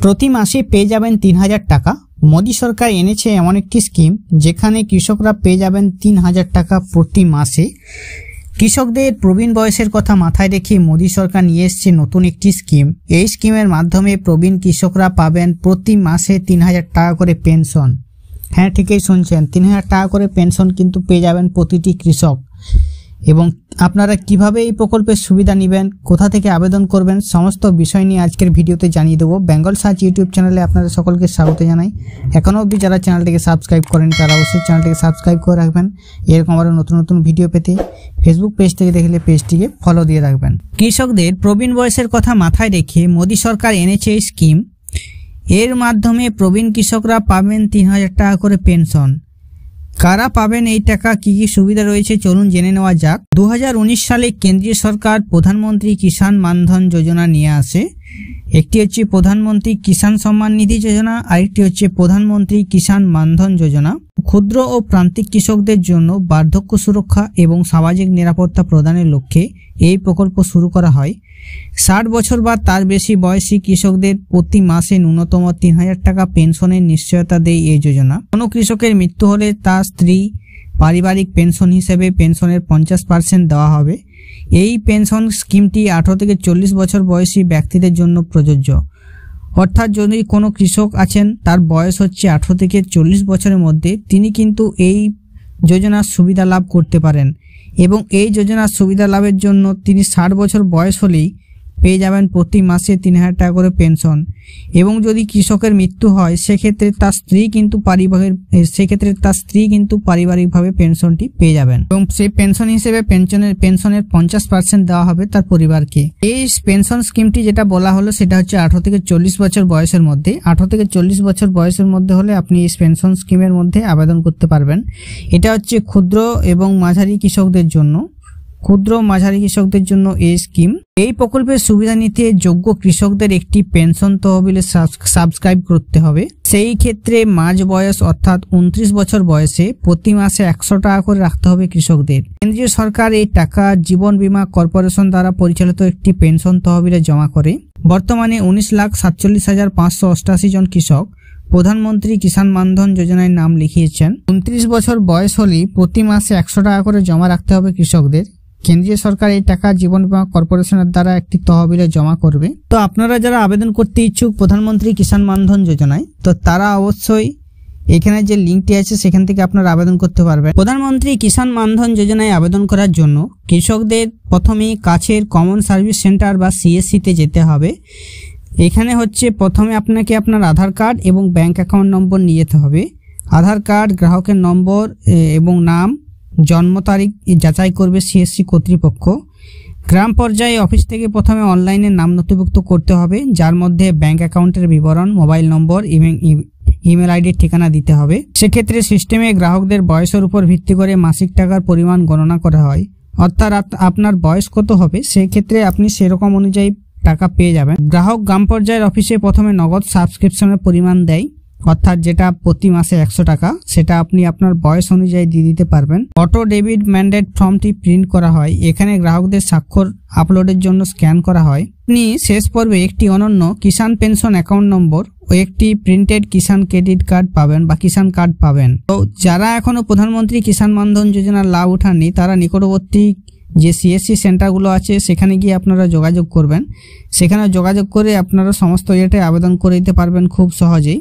প্রতি মাসে পেয়ে যাবেন ৩০০০ টাকা। মোদী সরকার এনেছে এমন একটি স্কিম যেখানে কৃষকরা পেয়ে যাবেন ৩০০০ টাকা প্রতি মাসে। কৃষকদের প্রবীণ বয়সের কথা মাথায় রেখে মোদী সরকার নিয়ে এসেছে নতুন একটি স্কিম। এই স্কিমের মাধ্যমে প্রবীণ কৃষকরা পাবেন প্রতি মাসে ৩০০০ টাকা করে পেনশন। হ্যাঁ, ঠিকই শুনছেন, ৩০০০ টাকা করে পেনশন কিন্তু পেয়ে যাবেন প্রতিটি কৃষক। এবং আপনারা কিভাবে এই প্রকল্পের সুবিধা নেবেন, কোথা থেকে আবেদন করবেন, সমস্ত বিষয় নিয়ে আজকের ভিডিওতে জানিয়ে দেবো। বেঙ্গল সার্চ ইউটিউব চ্যানেলে আপনাদের সকলকে স্বাগত জানাই। এখনও অবধি যারা চ্যানেলটিকে সাবস্ক্রাইব করেন তারা অবশ্যই চ্যানেলটিকে সাবস্ক্রাইব করে রাখবেন। এরকম আরও নতুন নতুন ভিডিও পেতে ফেসবুক পেজ থেকে দেখলে পেজটিকে ফলো দিয়ে রাখবেন। কৃষকদের প্রবীণ বয়সের কথা মাথায় রেখে মোদী সরকার এনেছে এই স্কিম। এর মাধ্যমে প্রবীণ কৃষকরা পাবেন ৩০০০ টাকা করে পেনশন। কারা পাবেন এই টাকা, কি কি সুবিধা রয়েছে, চলুন জেনে নেওয়া যাক। 2019 সালে কেন্দ্রীয় সরকার প্রধানমন্ত্রী কিষাণ মানধন যোজনা নিয়ে আসে। একটি হচ্ছে প্রধানমন্ত্রী কিষাণ সম্মান নিধি যোজনা, আরেকটি হচ্ছে প্রধানমন্ত্রী কিষাণ মানধন যোজনা। ক্ষুদ্র ও প্রান্তিক কৃষকদের জন্য বার্ধক্য সুরক্ষা এবং সামাজিক নিরাপত্তা প্রদানের লক্ষ্যে এই প্রকল্প শুরু করা হয়। 60 বছর বা তার বেশি বয়সী কৃষকদের প্রতি মাসে ন্যূনতম ৩০০০ টাকা পেনশনের নিশ্চয়তা দেয় এই যোজনা। কোনো কৃষকের মৃত্যু হলে তার স্ত্রী পারিবারিক পেনশন হিসেবে পেনশনের 50% দেওয়া হবে। এই পেনশন স্কিমটি 18 থেকে 40 বছর বয়সী ব্যক্তিদের জন্য প্রযোজ্য। অর্থাৎ যদি কোনো কৃষক আছেন তার বয়স হচ্ছে 18 থেকে 40 বছরের মধ্যে, তিনি কিন্তু এই যোজনার সুবিধা লাভ করতে পারেন। এবং এই যোজনার সুবিধা লাভের জন্য তিনি 60 বছর বয়স হলেই পেয়ে যাবেন প্রতি মাসে ৩০০০ টাকা করে পেনশন। এবং যদি কৃষকের মৃত্যু হয় সেক্ষেত্রে তার স্ত্রী কিন্তু পারিবারিকভাবে পেনশনটি পেয়ে যাবেন এবং সেই পেনশন হিসেবে পেনশনের 50% দেওয়া হবে তার পরিবারকে। এই পেনশন স্কিমটি যেটা বলা হলো সেটা হচ্ছে 18 থেকে 40 বছর বয়সের মধ্যে। 18 থেকে 40 বছর বয়সের মধ্যে হলে আপনি এই পেনশন স্কিমের মধ্যে আবেদন করতে পারবেন। এটা হচ্ছে ক্ষুদ্র এবং মাঝারি কৃষকদের জন্য। এই স্কিম, এই প্রকল্পের সুবিধা নিতে যোগ্য কৃষকদের একটি পেনশন তহবিলে সাবস্ক্রাইব করতে হবে। সেই ক্ষেত্রে মাঝ বয়স অর্থাৎ 29 বছর বয়সে প্রতি মাসে 100 টাকা করে রাখতে হবে কৃষকদের। কেন্দ্রীয় সরকার এই টাকা জীবন বীমা কর্পোরেশন দ্বারা পরিচালিত একটি পেনশন তহবিলে জমা করে। বর্তমানে 19,47,588 জন কৃষক প্রধানমন্ত্রী কিষাণ মানধন যোজনায় নাম লিখিয়েছেন। 29 বছর বয়স হলেই প্রতি মাসে 100 টাকা করে জমা রাখতে হবে কৃষকদের। কেন্দ্রীয় সরকার এই টাকা জীবন বীমা কর্পোরেশনের দ্বারা একটি তহবিলে জমা করবে। তো আপনারা যারা আবেদন করতে ইচ্ছুক প্রধানমন্ত্রী কিষাণ মানধন যোজনায়, তো তারা অবশ্যই এখানে যে লিঙ্কটি আছে সেখান থেকে আপনারা আবেদন করতে পারবেন। প্রধানমন্ত্রী কিষাণ মানধন যোজনায় আবেদন করার জন্য কৃষকদের প্রথমে কাছের কমন সার্ভিস সেন্টার বা CSC-তে যেতে হবে। এখানে হচ্ছে প্রথমে আপনাকে আপনার আধার কার্ড এবং ব্যাংক অ্যাকাউন্ট নম্বর নিয়ে যেতে হবে। আধার কার্ড, গ্রাহকের নম্বর এবং নাম, জন্ম তারিখ যাচাই করবে CSC কর্তৃপক্ষ। গ্রাম পর্যায়ে অফিস থেকে প্রথমে অনলাইনে নাম নথিভুক্ত করতে হবে, যার মধ্যে ব্যাংক অ্যাকাউন্টের বিবরণ, মোবাইল নম্বর এবং ইমেল আইডির ঠিকানা দিতে হবে। সেক্ষেত্রে সিস্টেমে গ্রাহকদের বয়সের উপর ভিত্তি করে মাসিক টাকার পরিমাণ গণনা করা হয়। অর্থাৎ আপনার বয়স কত হবে সেক্ষেত্রে আপনি সেরকম অনুযায়ী টাকা পেয়ে যাবেন। গ্রাহক গ্রাম পর্যায়ের অফিসে প্রথমে নগদ সাবস্ক্রিপশনের পরিমাণ দেয়, অর্থাৎ যেটা প্রতি মাসে 100 টাকা, সেটা আপনি আপনার বয়স অনুযায়ী দিয়ে দিতে পারবেন। অটো ডেবিট ম্যান্ডেট ফর্মটি প্রিন্ট করা হয়। এখানে গ্রাহকদের স্বাক্ষর আপলোডের জন্য স্ক্যান করা হয়। আপনি শেষ পর্বে একটি অনন্য কিষাণ পেনশন অ্যাকাউন্ট নম্বর ও একটি প্রিন্টেড কিষাণ ক্রেডিট কার্ড পাবেন বা কিষাণ কার্ড পাবেন। তো যারা এখনো প্রধানমন্ত্রী কিষাণ মানধন যোজনার লাভ উঠাননি তারা নিকটবর্তী যে CSC সেন্টারগুলো আছে সেখানে গিয়ে আপনারা যোগাযোগ করবেন। সেখানে যোগাযোগ করে আপনারা সমস্ত আবেদন করে দিতে পারবেন খুব সহজেই।